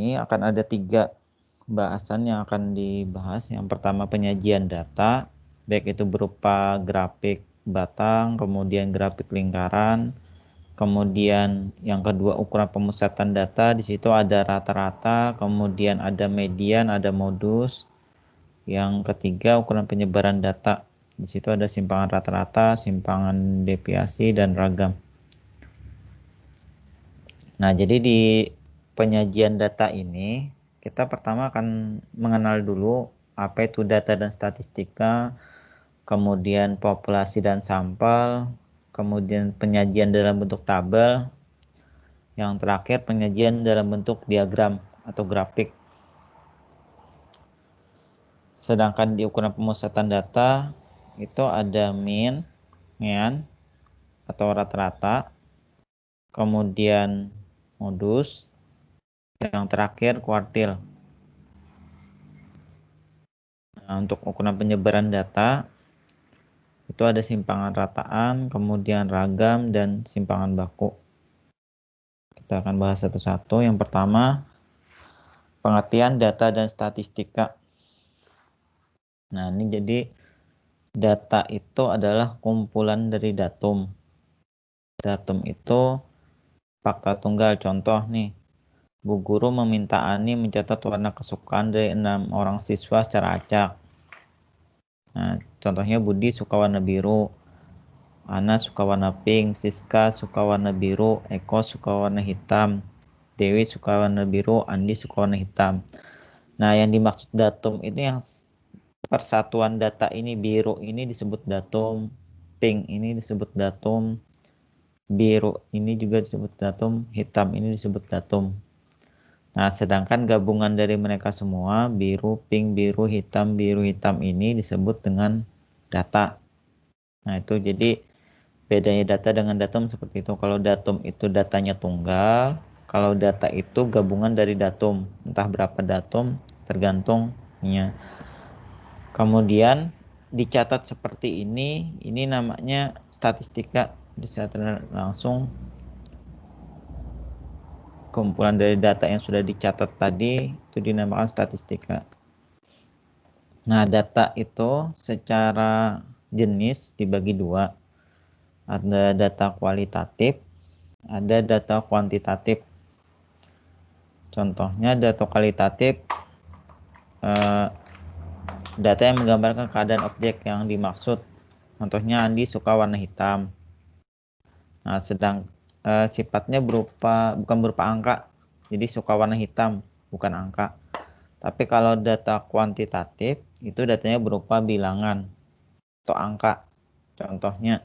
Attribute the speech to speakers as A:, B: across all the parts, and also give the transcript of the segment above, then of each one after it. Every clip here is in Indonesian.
A: ini akan ada 3 bahasan yang akan dibahas. Yang pertama penyajian data, baik itu berupa grafik batang, kemudian grafik lingkaran, kemudian yang kedua ukuran pemusatan data. Di situ ada rata-rata, kemudian ada median, ada modus. Yang ketiga ukuran penyebaran data. Di situ ada simpangan rata-rata, simpangan deviasi, dan ragam. Nah, jadi di penyajian data ini kita pertama akan mengenal dulu apa itu data dan statistika, kemudian populasi dan sampel, kemudian penyajian dalam bentuk tabel, yang terakhir penyajian dalam bentuk diagram atau grafik. Sedangkan di ukuran pemusatan data itu ada mean atau rata-rata, kemudian modus, yang terakhir kuartil. Nah, untuk ukuran penyebaran data itu ada simpangan rataan, kemudian ragam, dan simpangan baku. Kita akan bahas satu-satu. Yang pertama, pengertian data dan statistika. Nah, ini jadi data itu adalah kumpulan dari datum. Datum itu fakta tunggal. Contoh nih, Bu Guru meminta Ani mencatat warna kesukaan dari 6 orang siswa secara acak. Nah, contohnya Budi suka warna biru, Ana suka warna pink, Siska suka warna biru, Eko suka warna hitam, Dewi suka warna biru, Andi suka warna hitam. Nah, yang dimaksud datum ini yang persatuan data ini, biru ini disebut datum, pink ini disebut datum, biru ini juga disebut datum, hitam ini disebut datum. Nah, sedangkan gabungan dari mereka semua, biru, pink, biru, hitam ini disebut dengan data. Nah, itu jadi bedanya data dengan datum seperti itu. Kalau datum itu datanya tunggal, kalau data itu gabungan dari datum, entah berapa datum tergantungnya. Kemudian dicatat seperti ini namanya statistika. Bisa langsung kumpulan dari data yang sudah dicatat tadi itu dinamakan statistika. Nah, data itu secara jenis dibagi 2. Ada data kualitatif, ada data kuantitatif. Contohnya data kualitatif, data yang menggambarkan keadaan objek yang dimaksud. Contohnya Andi suka warna hitam. Nah, sedang sifatnya bukan berupa angka. Jadi suka warna hitam, bukan angka. Tapi kalau data kuantitatif itu datanya berupa bilangan atau angka. Contohnya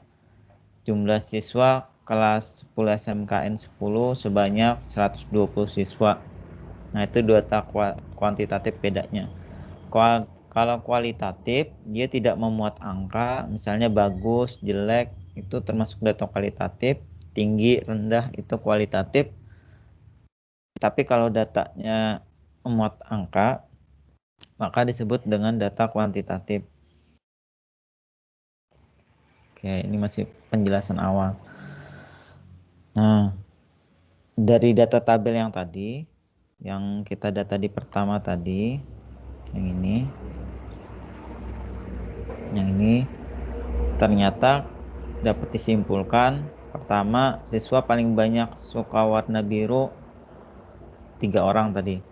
A: jumlah siswa kelas 10 SMKN 10 sebanyak 120 siswa. Nah, itu data kuantitatif bedanya. Kalau kualitatif dia tidak memuat angka, misalnya bagus, jelek, itu termasuk data kualitatif, tinggi, rendah itu kualitatif. Tapi kalau datanya memuat angka, maka disebut dengan data kuantitatif. Oke, ini masih penjelasan awal. Nah, dari data tabel yang tadi, yang kita data di pertama tadi, yang ini ternyata dapat disimpulkan, pertama, siswa paling banyak suka warna biru 3 orang tadi.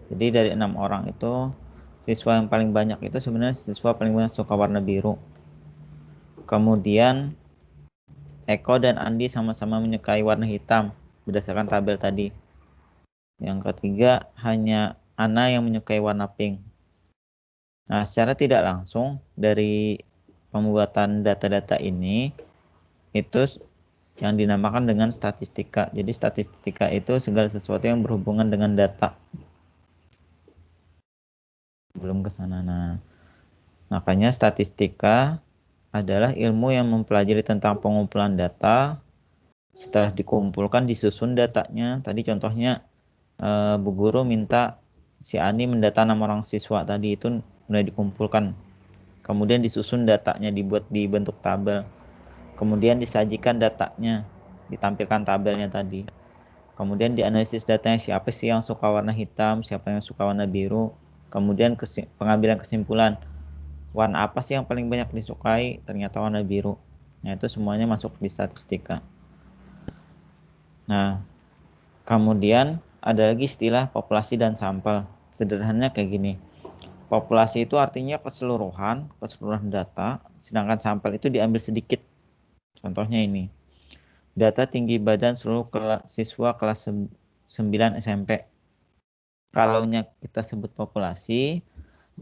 A: Jadi dari 6 orang itu, siswa yang paling banyak itu sebenarnya siswa paling banyak suka warna biru. Kemudian Eko dan Andi sama-sama menyukai warna hitam berdasarkan tabel tadi. Yang ketiga, hanya Ana yang menyukai warna pink. Nah, secara tidak langsung dari pembuatan data-data ini itu yang dinamakan dengan statistika. Jadi statistika itu segala sesuatu yang berhubungan dengan data. Belum ke sana. Nah, makanya statistika adalah ilmu yang mempelajari tentang pengumpulan data. Setelah dikumpulkan, disusun datanya. Tadi contohnya Bu Guru minta si Ani mendata 6 orang siswa tadi, itu mulai dikumpulkan. Kemudian disusun datanya, dibuat di bentuk tabel. Kemudian disajikan datanya, ditampilkan tabelnya tadi. Kemudian dianalisis datanya, siapa sih yang suka warna hitam, siapa yang suka warna biru. Kemudian pengambilan kesimpulan, warna apa sih yang paling banyak disukai, ternyata warna biru. Nah, itu semuanya masuk di statistika. Nah, kemudian ada lagi istilah populasi dan sampel. Sederhananya kayak gini. Populasi itu artinya keseluruhan data, sedangkan sampel itu diambil sedikit. Contohnya ini. Data tinggi badan seluruh siswa kelas 9 SMP. Kalau kita sebut populasi,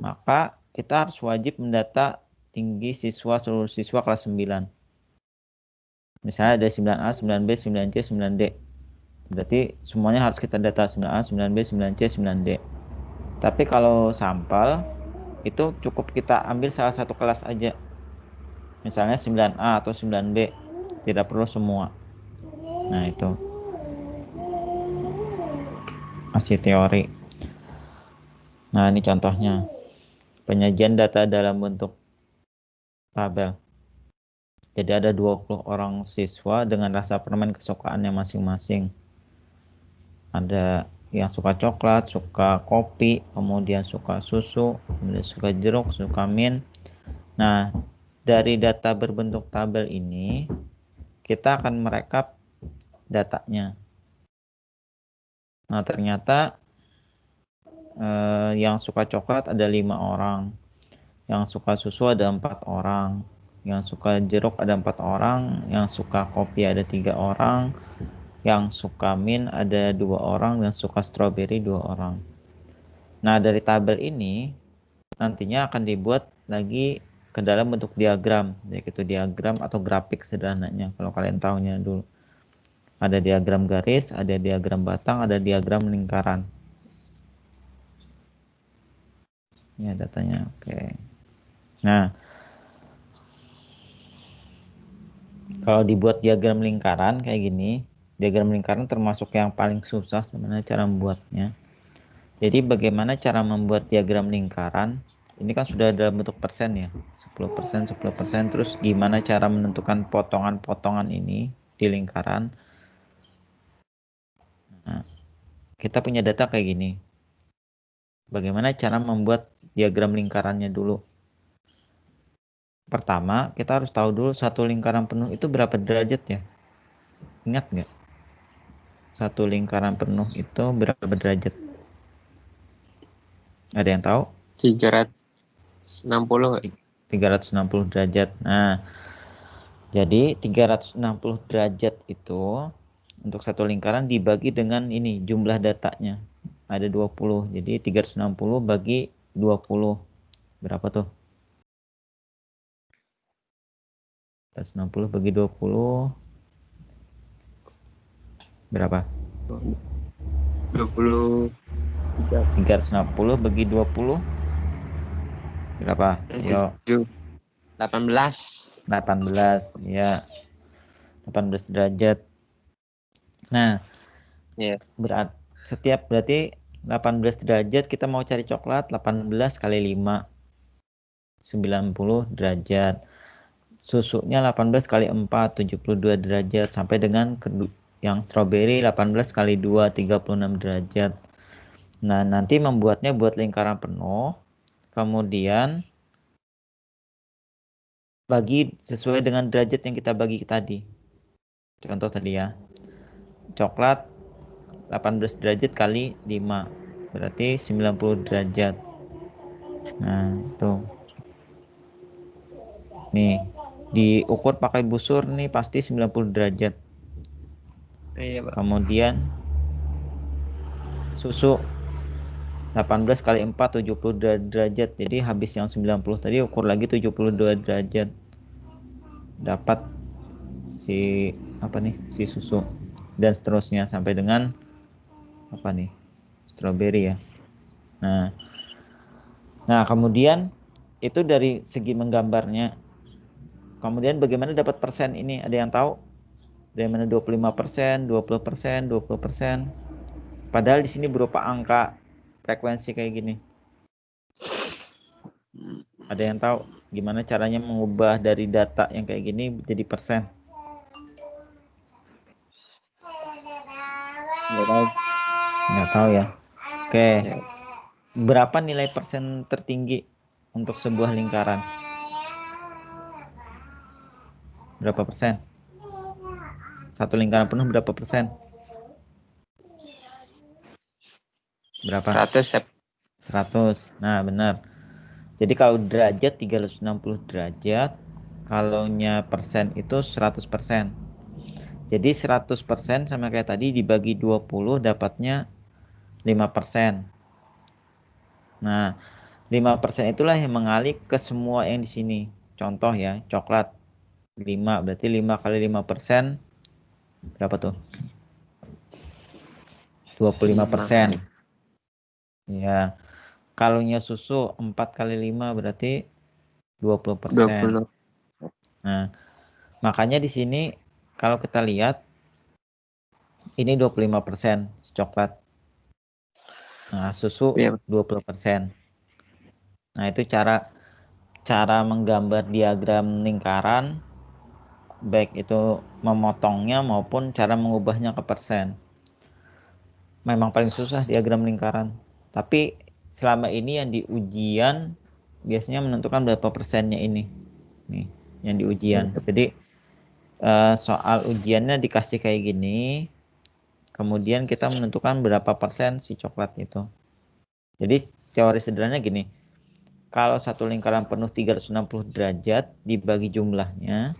A: maka kita harus wajib mendata tinggi seluruh siswa kelas 9. Misalnya ada 9A, 9B, 9C, 9D. Berarti semuanya harus kita data 9A, 9B, 9C, 9D. Tapi kalau sampel, itu cukup kita ambil salah satu kelas aja. Misalnya 9A atau 9B. Tidak perlu semua. Nah, itu masih teori. Nah, ini contohnya. Penyajian data dalam bentuk tabel. Jadi ada 20 orang siswa dengan rasa permen kesukaannya masing-masing. Ada yang suka coklat, suka kopi, kemudian suka susu, kemudian suka jeruk, suka mint. Nah, dari data berbentuk tabel ini, kita akan merekap datanya. Nah, ternyata yang suka coklat ada 5 orang, yang suka susu ada 4 orang, yang suka jeruk ada 4 orang, yang suka kopi ada 3 orang, yang suka mint ada 2 orang, dan suka stroberi 2 orang. Nah, dari tabel ini nantinya akan dibuat lagi ke dalam bentuk diagram, yaitu diagram atau grafik sederhananya. Kalau kalian tahunya dulu, ada diagram garis, ada diagram batang, ada diagram lingkaran. Ya, datanya. Oke. Nah, kalau dibuat diagram lingkaran kayak gini, diagram lingkaran termasuk yang paling susah sebenarnya cara membuatnya. Jadi bagaimana cara membuat diagram lingkaran? Ini kan sudah dalam bentuk persen ya, 10%, 10%. Terus gimana cara menentukan potongan-potongan ini di lingkaran? Nah, kita punya data kayak gini. Bagaimana cara membuat diagram lingkarannya dulu? Pertama, kita harus tahu dulu satu lingkaran penuh itu berapa derajat ya? Ingat nggak? Satu lingkaran penuh itu berapa derajat? Ada yang tahu?
B: 360 nggak?
A: 360 derajat. Nah, jadi 360 derajat itu untuk satu lingkaran dibagi dengan ini jumlah datanya. Ada 20. Jadi 360 bagi 20. Berapa tuh? 360 bagi 20. Berapa?
B: 20.
A: 360 bagi 20. Berapa? Yo.
B: 18.
A: 18. Ya. 18 derajat. Nah,
B: Ya.
A: berarti 18 derajat kita mau cari coklat, 18 kali 5. 90 derajat. Susunya 18 kali 4, 72 derajat. Sampai dengan yang stroberi 18 kali 2, 36 derajat. Nah, nanti membuatnya buat lingkaran penuh. Kemudian bagi sesuai dengan derajat yang kita bagi tadi. Contoh tadi ya. Coklat 18 derajat kali 5. Berarti 90 derajat. Nah, tuh. Nih, diukur pakai busur nih pasti 90 derajat.
B: Iya, Pak.
A: Kemudian susu 18 kali 4 72 derajat. Jadi habis yang 90 tadi ukur lagi 72 derajat. Dapat si susu dan seterusnya sampai dengan stroberi ya. Nah, kemudian itu dari segi menggambarnya. Kemudian bagaimana dapat persen ini? Ada yang tahu? Dari mana 25%, 20%, 20%? Padahal di sini berupa angka frekuensi kayak gini. Ada yang tahu gimana caranya mengubah dari data yang kayak gini jadi persen?
B: Nggak tahu.
A: Nggak tahu ya. Oke.
B: Ya.
A: Berapa nilai persen tertinggi untuk sebuah lingkaran? Berapa persen? Satu lingkaran penuh berapa persen? Berapa?
B: 100.
A: 100. Nah, benar. Jadi kalau derajat 360 derajat, kalaunya persen itu 100%. Jadi 100% sama kayak tadi dibagi 20 dapatnya 5%. Nah, 5% itulah yang mengalir ke semua yang di sini. Contoh ya, coklat 5, berarti 5 kali 5% berapa tuh? 25%. Ya, kalaunya susu 4 kali 5 berarti 20%.
B: 20.
A: Nah, makanya di sini kalau kita lihat ini 25% coklat. Nah, susu
B: Ya.
A: 20%. Nah, itu cara menggambar diagram lingkaran, baik itu memotongnya maupun cara mengubahnya ke persen. Memang paling susah diagram lingkaran. Tapi selama ini yang di ujian biasanya menentukan berapa persennya ini. Nih, yang di ujian. Jadi soal ujiannya dikasih kayak gini, kemudian kita menentukan berapa persen si coklat itu. Jadi teori sederhananya gini, kalau satu lingkaran penuh 360 derajat dibagi jumlahnya,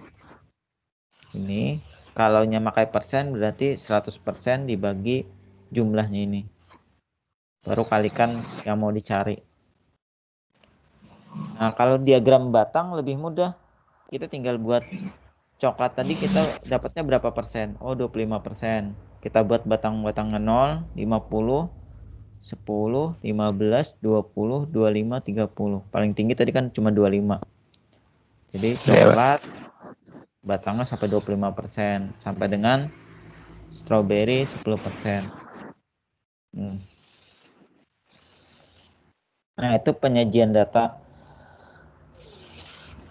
A: ini kalau memakai persen berarti 100% dibagi jumlahnya ini. Baru kalikan yang mau dicari. Nah, kalau diagram batang lebih mudah. Kita tinggal buat coklat tadi kita dapatnya berapa persen? Oh, 25%. Kita buat batang-batangnya 0, 50, 10, 15, 20, 25, 30. Paling tinggi tadi kan cuma 25. Jadi
B: Ya, Pak.
A: coklat batangnya sampai 25%. Sampai dengan strawberry 10%. Nah, itu penyajian data.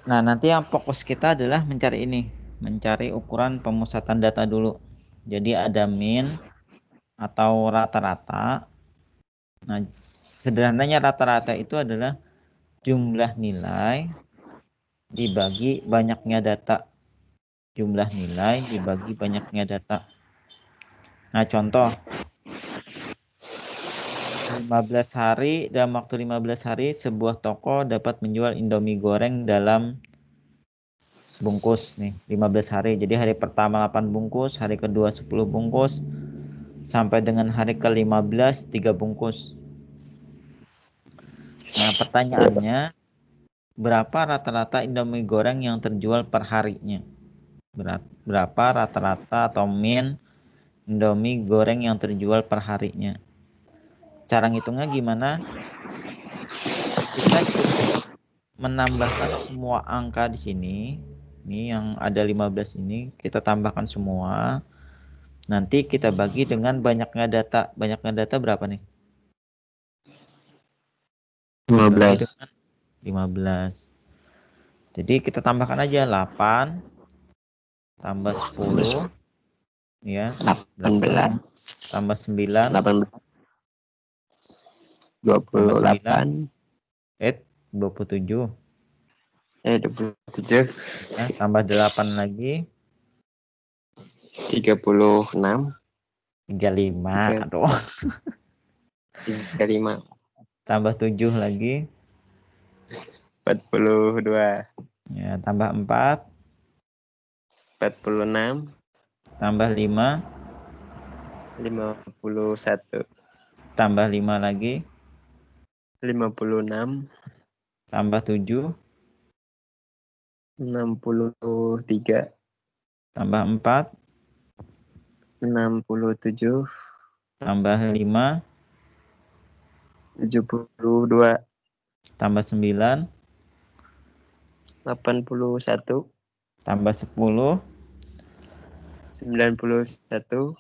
A: Nah, nanti yang fokus kita adalah mencari ini. Mencari ukuran pemusatan data dulu. Jadi ada min atau rata-rata. Nah, sederhananya rata-rata itu adalah jumlah nilai dibagi banyaknya data. Jumlah nilai dibagi banyaknya data. Nah, contoh 15 hari, dalam waktu 15 hari sebuah toko dapat menjual Indomie goreng dalam bungkus nih 15 hari. Jadi hari pertama 8 bungkus, hari kedua 10 bungkus, sampai dengan hari ke-15 3 bungkus. Nah, pertanyaannya berapa rata-rata Indomie goreng yang terjual per harinya? Berapa rata-rata atau min Indomie goreng yang terjual per harinya? Cara ngitungnya gimana? Kita cukup menambahkan semua angka di sini. Ini yang ada 15 ini kita tambahkan semua. Nanti kita bagi dengan banyaknya data. Banyaknya data berapa nih? Bagi
B: 15.
A: dengan 15. Jadi kita tambahkan aja 8 tambah 10 ya. Berapa?
B: 18.
A: Tambah 9
B: 18.
A: tambah 9
B: 28.
A: 27
B: 27.
A: ya, tambah 8 lagi
B: 36.
A: 35. Aduh.
B: 35.
A: Tambah 7 lagi
B: 42.
A: ya, tambah 4
B: 46.
A: tambah 5
B: 51.
A: tambah 5 lagi
B: 56.
A: tambah 7
B: 63.
A: tambah 4
B: 67.
A: tambah 5
B: 72.
A: tambah 9
B: 81.
A: tambah 10
B: 91.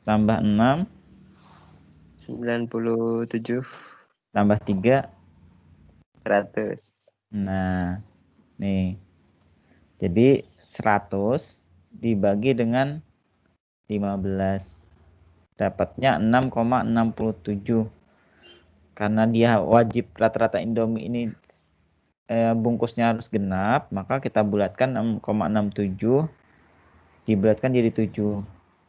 A: tambah 6
B: 97.
A: tambah 3.
B: 100.
A: Nah, nih. Jadi 100 dibagi dengan 15. Dapatnya 6,67. Karena dia wajib rata-rata Indomie ini bungkusnya harus genap, maka kita bulatkan 6,67 dibulatkan jadi 7.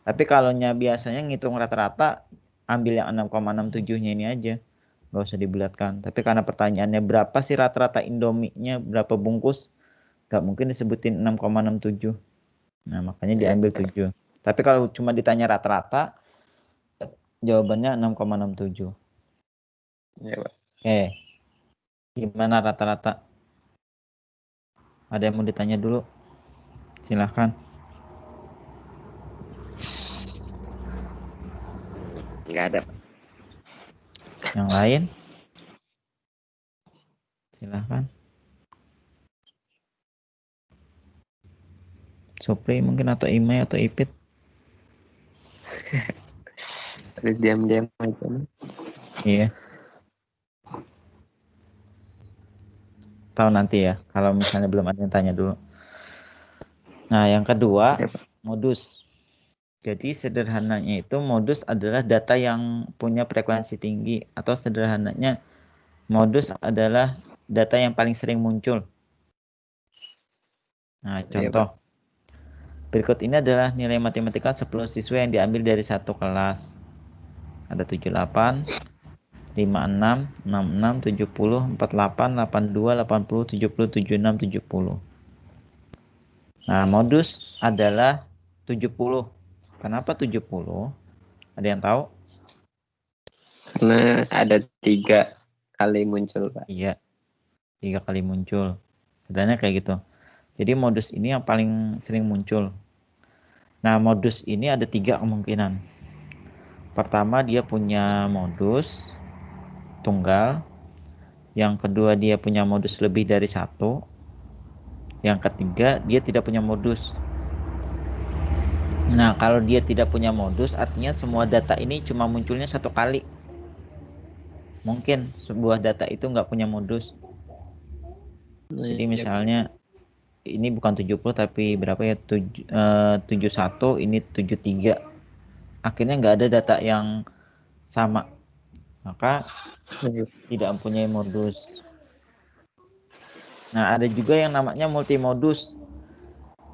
A: Tapi kalau biasanya ngitung rata-rata, ambil yang 6,67-nya ini aja, nggak usah dibulatkan. Tapi karena pertanyaannya berapa sih rata-rata Indomie-nya, berapa bungkus, nggak mungkin disebutin 6,67. Nah, makanya diambil 7. Tapi kalau cuma ditanya rata-rata, jawabannya 6,67.
B: Ya, Pak.
A: Oke, gimana rata-rata? Ada yang mau ditanya dulu? Silahkan.
B: Nggak ada, Pak.
A: Yang lain? Silahkan. Supri mungkin, atau Imai atau Ipit.
B: Terus diam-diam aja.
A: Iya. Tahu nanti ya, kalau misalnya belum ada yang tanya dulu. Nah, yang kedua,
B: Ya, Pak.
A: modus. Jadi sederhananya itu modus adalah data yang punya frekuensi tinggi, atau sederhananya modus adalah data yang paling sering muncul. Nah,
B: Ya,
A: contoh. Berikut ini adalah nilai matematika 10 siswa yang diambil dari satu kelas. Ada 78, 56, 66, 70, 48, 82, 80, 70, 76, 70. Nah, modus adalah 70. Kenapa 70? Ada yang tahu?
B: Karena ada 3 kali muncul, Pak.
A: Iya, 3 kali muncul. Sebenarnya kayak gitu. Jadi modus ini yang paling sering muncul. Nah, modus ini ada 3 kemungkinan. Pertama, dia punya modus tunggal. Yang kedua, dia punya modus lebih dari 1. Yang ketiga, dia tidak punya modus. Nah, kalau dia tidak punya modus, artinya semua data ini cuma munculnya 1 kali. Mungkin sebuah data itu nggak punya modus. Jadi misalnya ini bukan 70 tapi berapa ya, 71, ini 73. Akhirnya nggak ada data yang sama. Maka tidak mempunyai modus. Nah, ada juga yang namanya multimodus.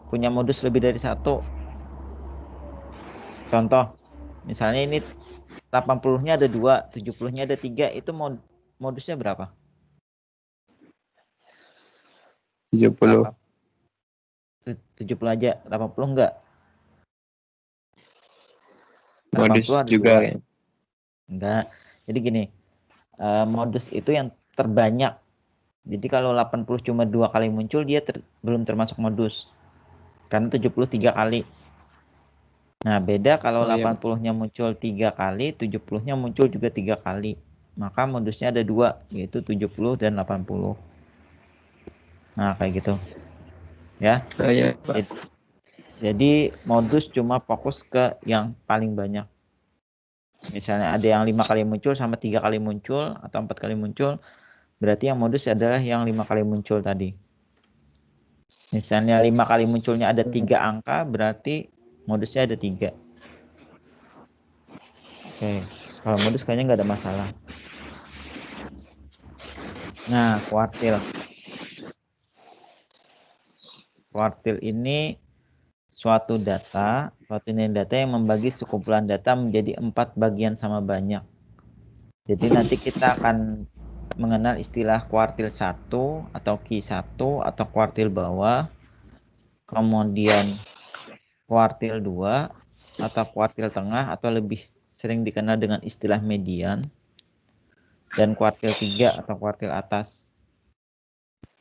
A: Punya modus lebih dari 1. Contoh, misalnya ini 80-nya ada 2, 70-nya ada 3, itu modusnya berapa?
B: 70.
A: 70 aja, 80 enggak?
B: Modus
A: 80 ada
B: juga
A: 2.
B: kan.
A: Enggak. Jadi gini, modus itu yang terbanyak. Jadi kalau 80 cuma 2 kali muncul, dia belum termasuk modus. Karena 73 kali. Nah, beda kalau 80-nya muncul 3 kali, 70-nya muncul juga 3 kali. Maka modusnya ada 2, yaitu 70 dan 80. Nah, kayak gitu. Ya.
B: Oh iya, Pak.
A: Jadi modus cuma fokus ke yang paling banyak. Misalnya ada yang 5 kali muncul sama 3 kali muncul atau 4 kali muncul, berarti yang modus adalah yang 5 kali muncul tadi. Misalnya 5 kali munculnya ada 3 angka, berarti modusnya ada 3. Oke, kalau modus kayaknya nggak ada masalah. Nah, kuartil. Kuartil ini suatu nilai data yang membagi sekumpulan data menjadi 4 bagian sama banyak. Jadi nanti kita akan mengenal istilah kuartil 1 atau Q1 atau kuartil bawah. Kemudian kuartil 2 atau kuartil tengah atau lebih sering dikenal dengan istilah median. Dan kuartil 3 atau kuartil atas.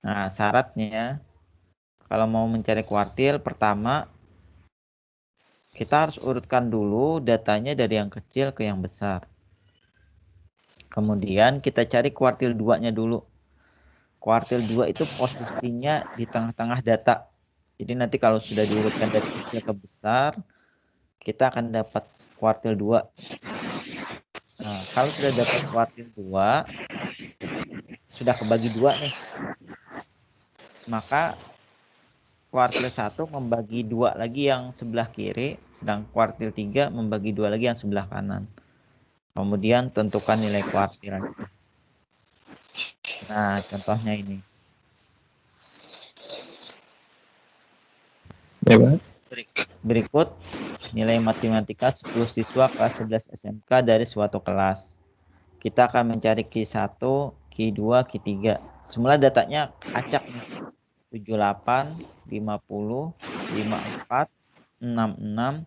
A: Nah, syaratnya kalau mau mencari kuartil, pertama kita harus urutkan dulu datanya dari yang kecil ke yang besar. Kemudian kita cari kuartil 2-nya dulu. Kuartil 2 itu posisinya di tengah-tengah data. Jadi nanti kalau sudah diurutkan dari kecil ke besar, kita akan dapat kuartil 2. Nah, kalau sudah dapat kuartil 2, sudah kebagi 2 nih. Maka kuartil 1 membagi 2 lagi yang sebelah kiri, sedang kuartil 3 membagi 2 lagi yang sebelah kanan. Kemudian tentukan nilai kuartil. Nah, contohnya ini.
B: Ya, Pak.
A: Berikut nilai matematika 10 siswa kelas 11 SMK dari suatu kelas. Kita akan mencari Q1, Q2, Q3. Semula datanya acak nih. 78, 50, 54, 66,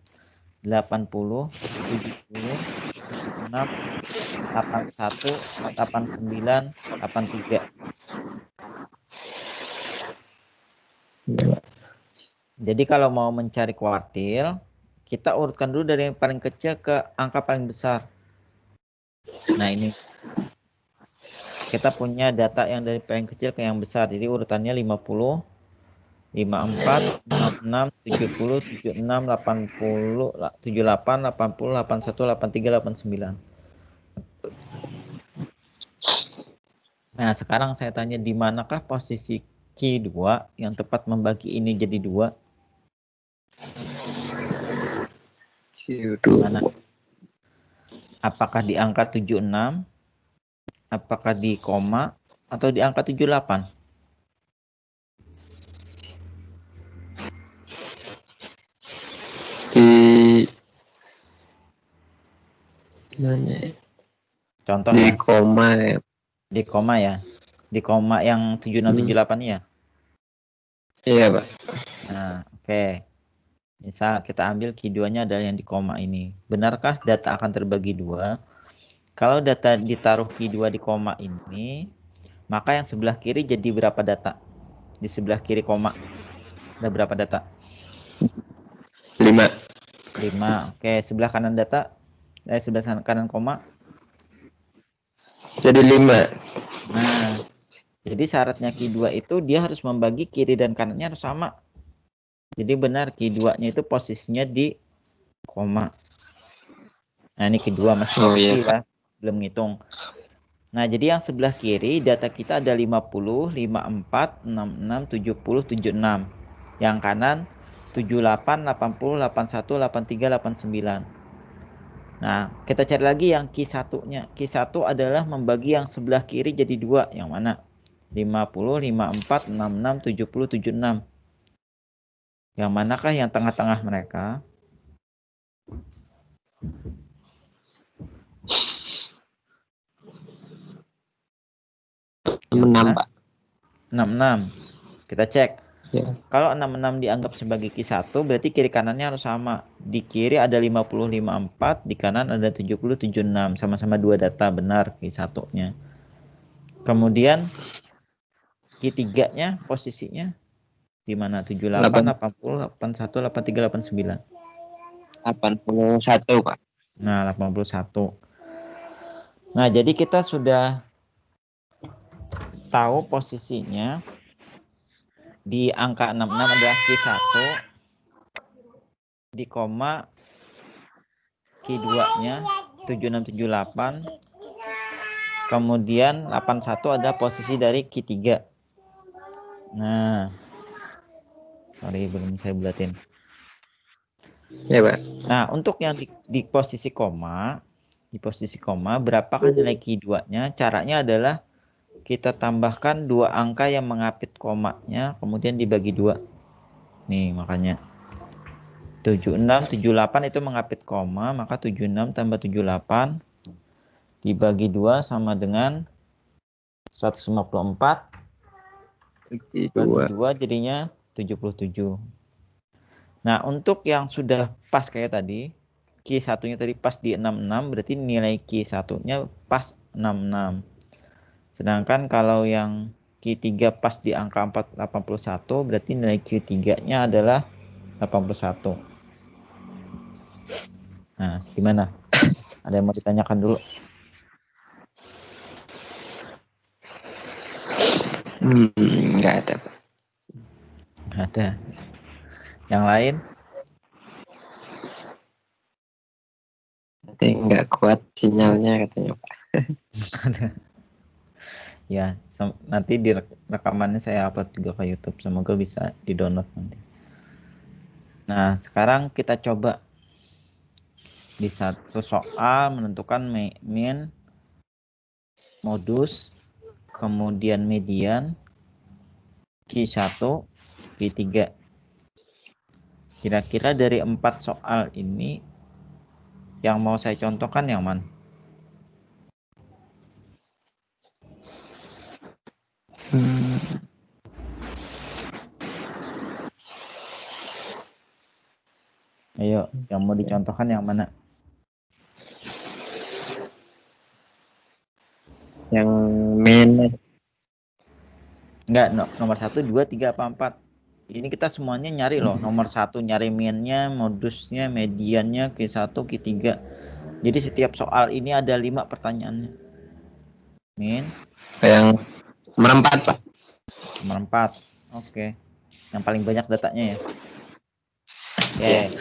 A: 80, 70, 76, 81, 89, 83.
B: Ya, Pak.
A: Jadi kalau mau mencari kuartil, kita urutkan dulu dari yang paling kecil ke angka paling besar. Nah, ini kita punya data yang dari paling kecil ke yang besar. Jadi urutannya 50, 54, 66, 70, 76, 80, 78, 80, 81, 83, 89. Nah, sekarang saya tanya di manakah posisi Q2 yang tepat membagi ini jadi 2? Mana? Apakah di angka 76? Apakah di koma? Atau di angka 78?
B: Di mana ya?
A: Contoh
B: Di
A: ya,
B: koma ya.
A: di koma ya. Di koma yang 7678 ya.
B: Iya, Pak.
A: Nah, oke. Misal kita ambil Q2-nya adalah yang di koma ini. Benarkah data akan terbagi 2? Kalau data ditaruh Q2 di koma ini, maka yang sebelah kiri jadi berapa data? Di sebelah kiri koma ada berapa data?
B: 5.
A: 5. Oke, sebelah kanan data, sebelah kanan koma.
B: Jadi 5.
A: Nah, jadi syaratnya Q2 itu dia harus membagi kiri dan kanannya harus sama. Jadi benar Q2-nya itu posisinya di koma. Nah, ini Q2 masih posisi ya, belum ngitung. Nah, jadi yang sebelah kiri data kita ada 50, 54, 66, 70, 76. Yang kanan 78, 80, 81, 83, 89. Nah, kita cari lagi yang Q1-nya. Q1 adalah membagi yang sebelah kiri jadi 2. Yang mana? 50, 54, 66, 70, 76. Yang manakah yang tengah-tengah mereka?
B: 66, Pak.
A: 66. Kita cek.
B: Ya.
A: Kalau 66 dianggap sebagai Q1, berarti kiri kanannya harus sama. Di kiri ada 50, 54, di kanan ada 70, 76. Sama-sama dua data, benar Q1-nya. Kemudian Q3-nya posisinya di mana? 78, 80, 81, 83, 89.
B: 81, Pak.
A: Nah, 81. Nah, jadi kita sudah tahu posisinya di angka 66 adalah Q1, di koma Q2-nya 7678, kemudian 81 ada posisi dari Q3. Nah, sorry belum saya bulatin.
B: Ya, Pak.
A: Nah, untuk yang di posisi koma, berapakah nilai Q2-nya? Caranya adalah kita tambahkan dua angka yang mengapit komanya, kemudian dibagi 2. Nih, makanya 76, 78 itu mengapit koma, maka 76 tambah 78 dibagi 2 sama dengan 154. Bagi 2 jadinya 77. Nah, untuk yang sudah pas kayak tadi, Q1-nya tadi pas di 66, berarti nilai Q1-nya pas 66. Sedangkan kalau yang Q3 pas di angka 81, berarti nilai Q3-nya adalah 81. Nah, gimana? Ada yang mau ditanyakan dulu?
B: Nggak ada, Pak.
A: Ada. Yang lain?
B: Nanti nggak kuat sinyalnya katanya, Pak.
A: Ya, nanti di rekamannya saya upload juga ke YouTube. Semoga bisa di-download nanti. Nah, sekarang kita coba di satu soal menentukan mean, modus, kemudian median, Q1, Q3. Kira-kira dari 4 soal ini yang mau saya contohkan yang mana? Ayo, yang mau dicontohkan yang mana?
B: Yang main.
A: Enggak, nomor 1, 2, 3, apa 4? Ini kita semuanya nyari loh. Nomor 1 nyari mean-nya, modusnya, mediannya, Q1, Q3. Jadi setiap soal ini ada 5 pertanyaannya. Mean.
B: Yang nomor 4, Pak.
A: Nomor 4. Oke. Yang paling banyak datanya ya. Oke.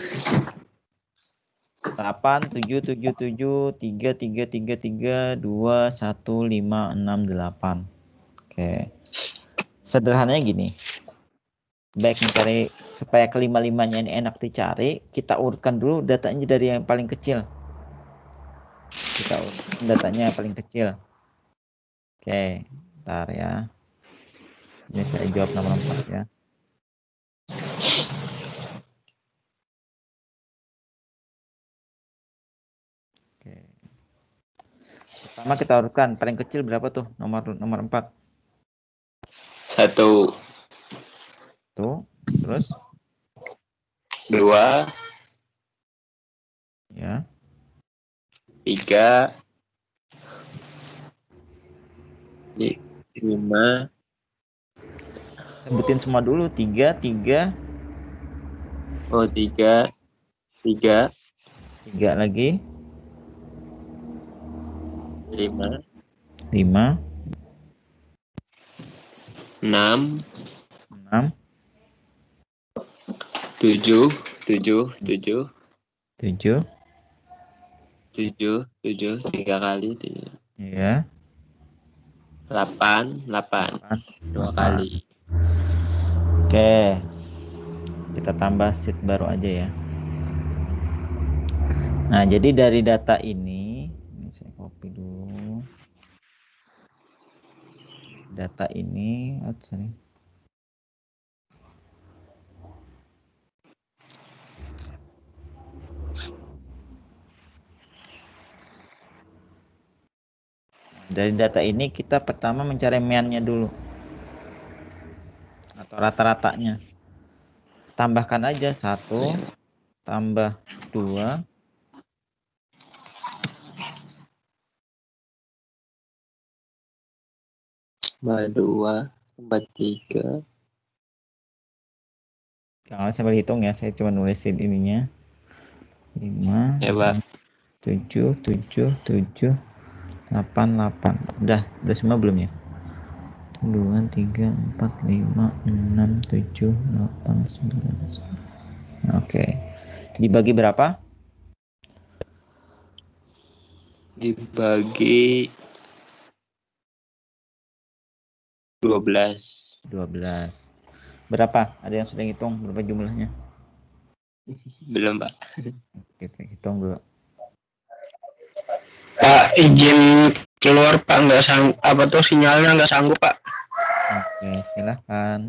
A: 8, 7, 7, 7, 3, 3, 3, 3, 2, 1, 5, 6, 8. Oke. Sederhananya gini. Baik mencari supaya kelima-limanya ini enak dicari, kita urutkan dulu datanya dari yang paling kecil. Kita urutkan datanya yang paling kecil. Oke, bentar ya. Ini saya jawab nomor 4 ya. Oke. Pertama kita urutkan paling kecil berapa tuh? Nomor 4.
B: 1,
A: Tuh. Terus
B: 2,
A: ya.
B: 3, 5.
A: Sebutin semua dulu. 3, 3,
B: Oh, 3, 3,
A: 3 lagi.
B: 5,
A: 5,
B: 6,
A: 6,
B: 7, 7, 7,
A: 7.
B: 7, 7, 3 kali.
A: Ya.
B: 8, 8, 2
A: 8.
B: kali.
A: Oke. Kita tambah sheet baru aja ya. Nah, jadi dari data ini saya copy dulu. Data ini, sorry. Dari data ini kita pertama mencari mean-nya dulu. Atau rata-ratanya. Tambahkan aja 1 tambah 2
B: tambah 2 tambah 3.
A: Jangan sampai hitung ya, saya cuma nulisin ininya. 5,
B: Ya, Pak.
A: 7, 7, 7, 8, 8. Udah semua belum ya? 2, 3, 4, 5, 6, 7, 8, 9, 10. Oke. Dibagi berapa?
B: Dibagi 12.
A: 12. Berapa? Ada yang sudah hitung berapa jumlahnya?
B: Belum, Pak.
A: Kita hitung dulu.
B: Pak, izin keluar, Pak. Nggak sanggup. Apa tuh sinyalnya nggak sanggup, Pak.
A: Oke, silahkan.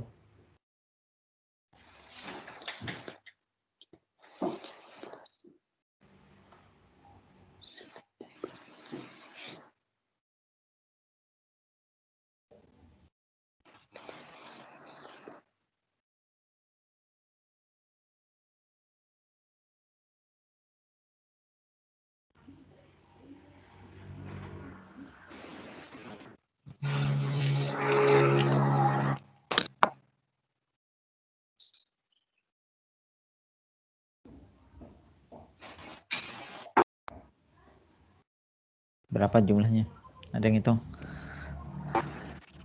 A: Berapa jumlahnya? Ada yang hitung?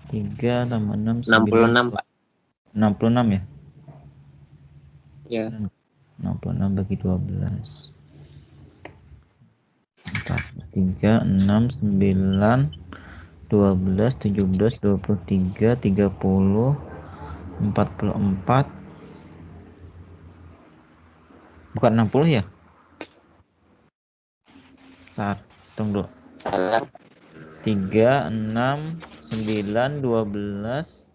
A: 3 tambah 6,
B: 66, Pak.
A: 66 ya?
B: Ya.
A: 66 bagi 12. 4, 3, 6, 9, 12, 17, 23, 30, 44. Bukan 60 ya? Bentar, hitung dulu. 3, 6, 9, 12,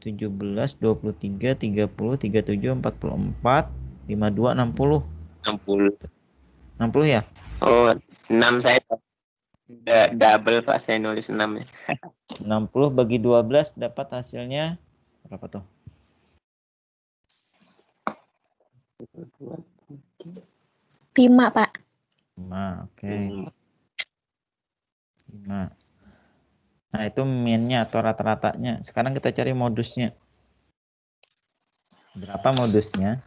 A: 17, 23, 30, 37, 44, 52, 60.
B: 60.
A: 60 ya?
B: Oh, 6 saya double Pak, saya nulis 6 ya.
A: 60 bagi 12 dapat hasilnya berapa tuh?
C: 5, Pak.
A: 5, oke. 5. Nah, itu mean-nya atau rata-ratanya. Sekarang kita cari modusnya. Berapa modusnya?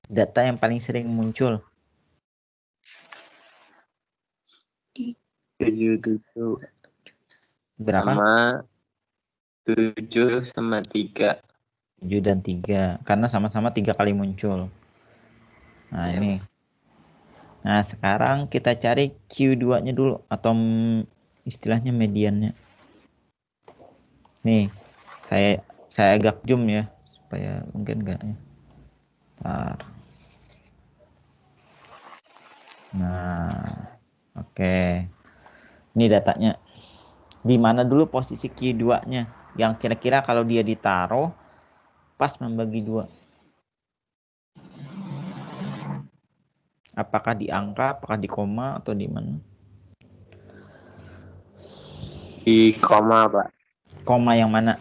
A: Data yang paling sering muncul.
B: 7
A: Berapa?
B: sama 7 sama 3.
A: 7 dan 3. Karena sama-sama 3 kali muncul. Nah,
B: Ya,
A: ini. Nah, sekarang kita cari Q2-nya dulu. Atau istilahnya mediannya. Nih, saya agak zoom ya. Supaya mungkin enggak ya. Bentar. Nah, oke. Ini datanya. Di mana dulu posisi Q2-nya? Yang kira-kira kalau dia ditaruh pas membagi 2. Apakah di angka, apakah di koma, atau di mana?
B: di koma Pak,
A: Koma yang mana?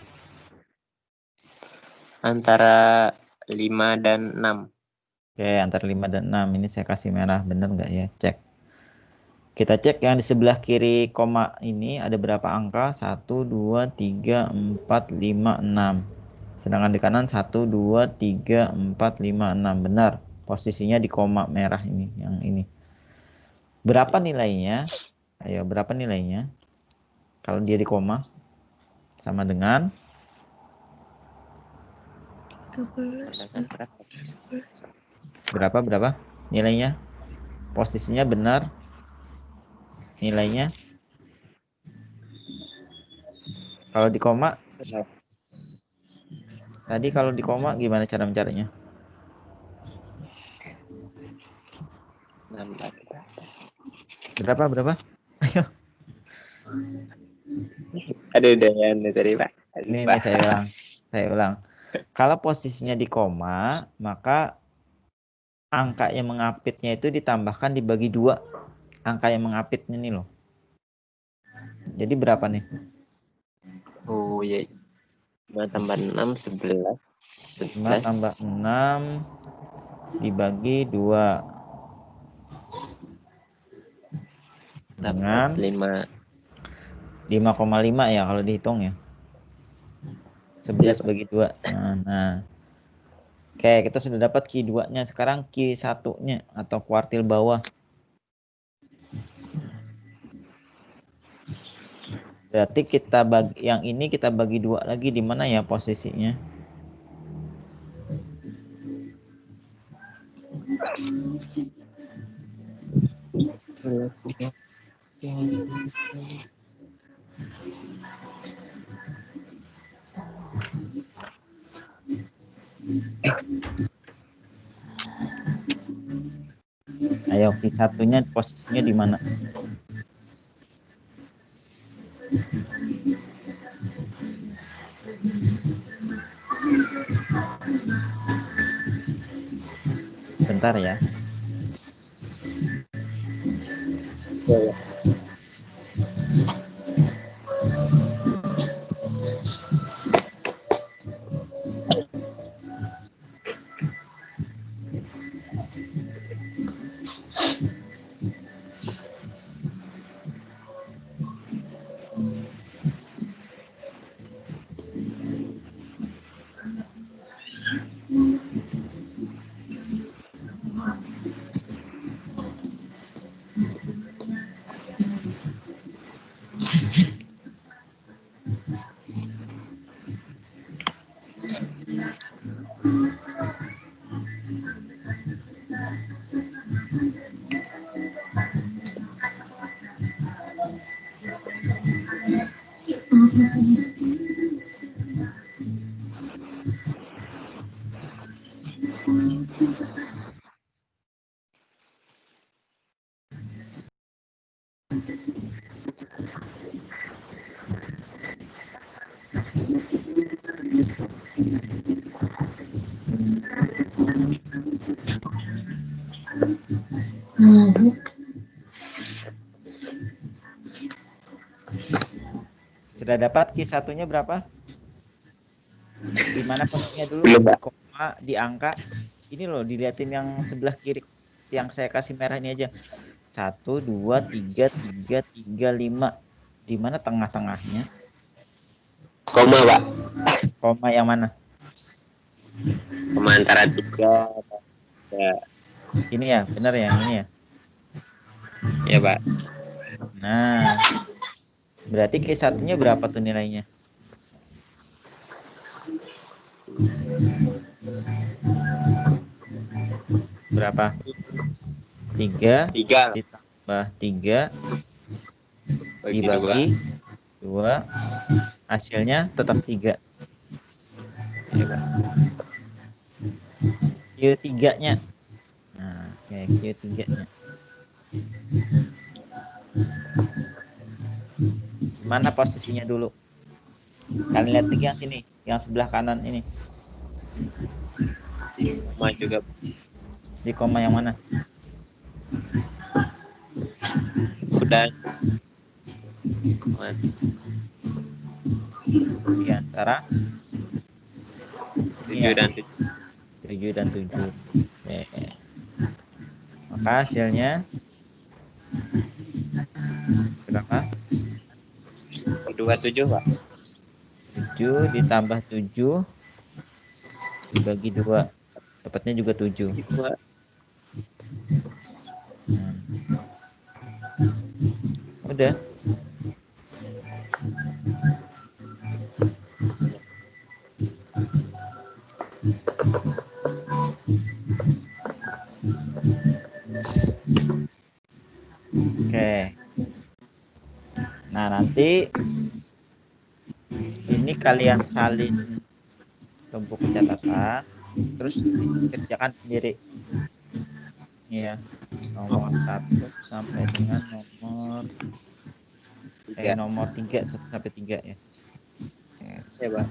B: antara 5 dan 6.
A: Oke, antara 5 dan 6. Ini saya kasih merah, bener nggak ya? Cek. Kita cek yang di sebelah kiri koma ini ada berapa angka? 1, 2, 3, 4, 5, 6. Sedangkan di kanan 1, 2, 3, 4, 5, 6. Benar. Posisinya di koma merah ini, yang ini. Berapa nilainya? Ayo, berapa nilainya? Kalau dia di koma sama dengan
C: 13,
A: berapa nilainya? Posisinya benar. Nilainya kalau di koma tadi, kalau di koma gimana cara mencarinya?
B: 16.
A: Berapa? Ayo.
B: Ada yang tadi Pak.
A: Ini saya ulang. Kalau posisinya di koma, maka angka yang mengapitnya itu ditambahkan dibagi 2. Angka yang mengapitnya nih loh. Jadi berapa nih?
B: Oh iya. 5 tambah 6, 11.
A: 5 tambah 6 dibagi 2. Dengan 5,5 ya kalau dihitung ya. 11 bagi 2. Nah. Oke, kita sudah dapat Q2-nya. Sekarang Q1-nya atau kuartil bawah. Berarti kita bagi yang ini, kita bagi 2 lagi. Di mana ya posisinya? Ayo, Q1-nya posisinya di mana? Bentar ya. Sudah dapat Q1-nya berapa? Di mana posisinya dulu?
B: Belum,
A: Di
B: Pak.
A: koma, di angka. Ini loh, dilihatin yang sebelah kiri. Yang saya kasih merah ini aja. 1, 2, 3, 3, 3, 5. Di mana tengah-tengahnya?
B: Koma, Pak.
A: Koma yang mana?
B: Koma antara 3. Ya,
A: Ini ya, benar ya, ini ya.
B: ya Pak.
A: Nah, berarti Q1-nya berapa tuh nilainya? Berapa? 3
B: 3
A: ditambah 3
B: bagi
A: dibagi 2. Hasilnya tetap 3.
B: 2. Ya, Pak.
A: Q3-nya. Nah, kayak Q3-nya. Mana posisinya dulu? Kalian lihat yang sini, yang sebelah kanan ini.
B: Koma juga.
A: Di koma yang mana?
B: Udah.
A: Di antara
B: 7 dan
A: 7 dan 7. Oke. Maka hasilnya berapa?
B: 27, Pak.
A: 7 ditambah 7 dibagi 2. Dapatnya juga 7.
B: 2.
A: Nah. Udah. Oke. Nah, nanti ini kalian salin ke buku catatan, terus dikerjakan sendiri. Ini ya, nomor 1 sampai dengan nomor 3, 1 sampai 3 ya.
B: Ya, Pak.